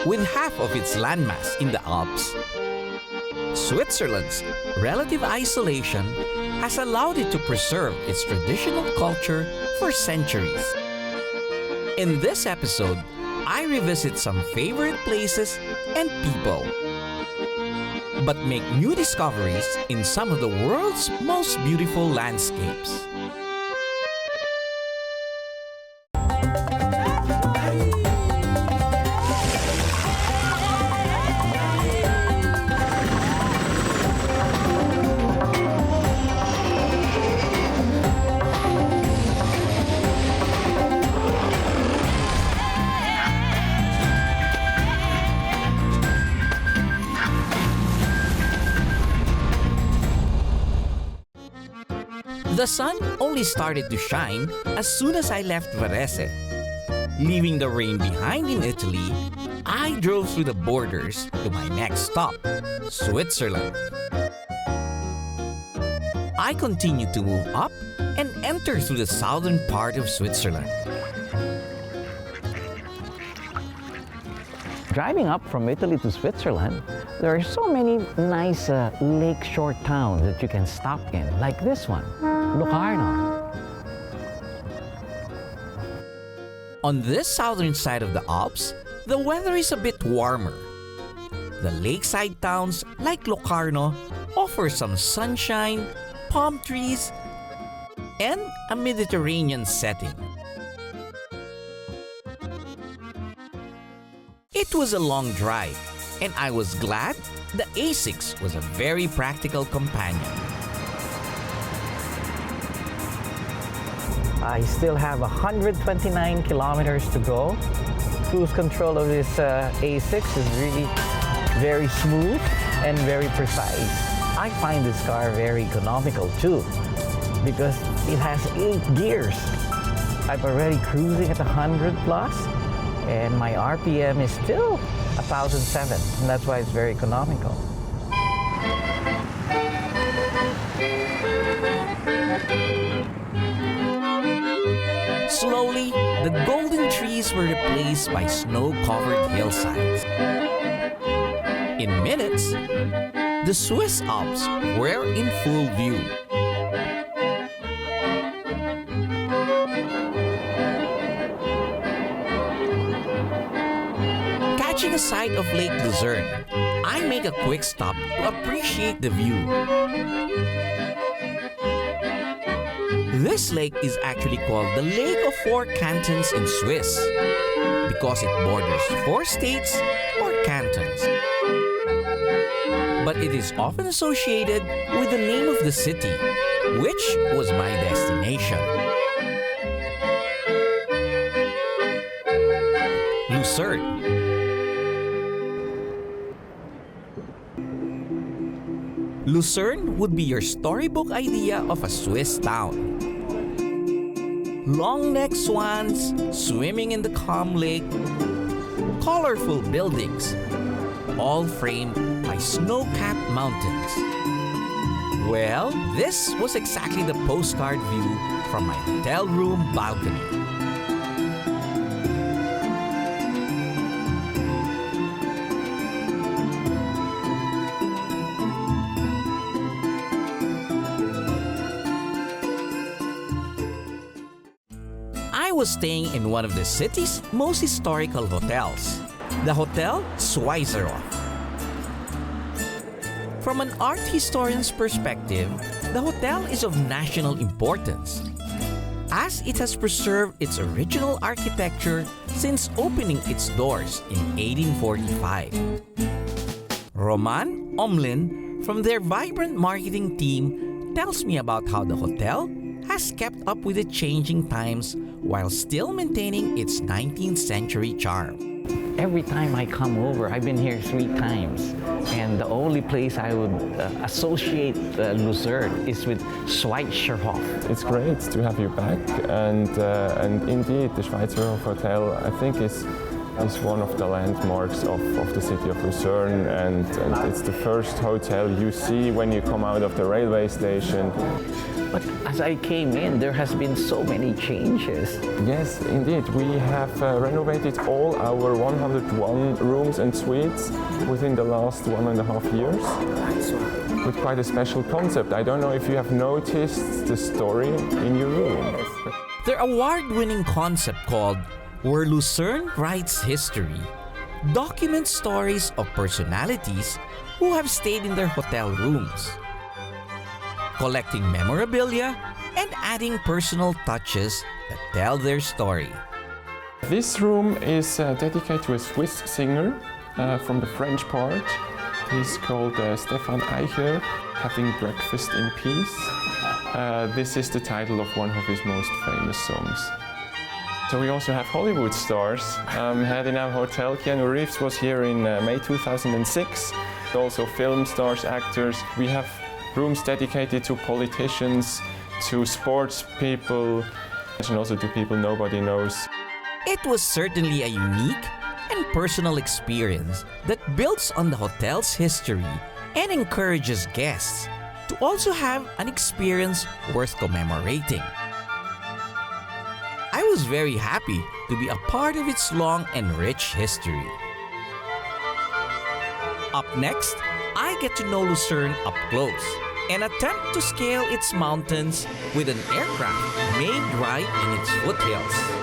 With half of its landmass in the Alps, Switzerland's relative isolation has allowed it to preserve its traditional culture for centuries. In this episode, I revisit some favorite places and people, but make new discoveries in some of the world's most beautiful landscapes. The sun only started to shine as soon as I left Varese. Leaving the rain behind in Italy, I drove through the borders to my next stop, Switzerland. I continued to move up and enter through the southern part of Switzerland. Driving up from Italy to Switzerland, there are so many nice lakeshore towns that you can stop in, like this one, Locarno. On this southern side of the Alps, the weather is a bit warmer. The lakeside towns like Locarno offer some sunshine, palm trees, and a Mediterranean setting. It was a long drive, and I was glad the A6 was a very practical companion. I still have 129 kilometers to go. Cruise control of this A6 is really very smooth and very precise. I find this car very economical too, because it has 8 gears. I'm already cruising at 100 plus, and my RPM is still 1,007, and that's why it's very economical. Slowly, the golden trees were replaced by snow-covered hillsides. In minutes, the Swiss Alps were in full view. Catching a sight of Lake Lucerne, I make a quick stop to appreciate the view. This lake is actually called the Lake of Four Cantons in Swiss because it borders 4 states or cantons. But it is often associated with the name of the city, which was my destination. Lucerne. Lucerne would be your storybook idea of a Swiss town. Long-necked swans swimming in the calm lake, colorful buildings, all framed by snow-capped mountains. Well, this was exactly the postcard view from my hotel room balcony. I was staying in one of the city's most historical hotels, the Hotel Schweizerhof. From an art historian's perspective, the hotel is of national importance, as it has preserved its original architecture since opening its doors in 1845. Roman Omlin from their vibrant marketing team tells me about how the hotel has kept up with the changing times while still maintaining its 19th century charm. Every time I come over, I've been here 3 times, and the only place I would associate Lucerne is with Schweizerhof. It's great to have you back, and indeed the Schweizerhof Hotel, I think, is It's one of the landmarks of the city of Lucerne, and it's the first hotel you see when you come out of the railway station. But as I came in, there has been so many changes. Yes, indeed. We have renovated all our 101 rooms and suites within the last 1.5 years with quite a special concept. I don't know if you have noticed the story in your room. Their award-winning concept called Where Lucerne Writes History documents stories of personalities who have stayed in their hotel rooms, collecting memorabilia and adding personal touches that tell their story. This room is dedicated to a Swiss singer from the French part. He's called Stefan Eicher, Having Breakfast in Peace. This is the title of one of his most famous songs. So we also have Hollywood stars had in our hotel. Keanu Reeves was here in May 2006. Also film stars, actors. We have rooms dedicated to politicians, to sports people, and also to people nobody knows. It was certainly a unique and personal experience that builds on the hotel's history and encourages guests to also have an experience worth commemorating. I was very happy to be a part of its long and rich history. Up next, I get to know Lucerne up close and attempt to scale its mountains with an aircraft made right in its foothills.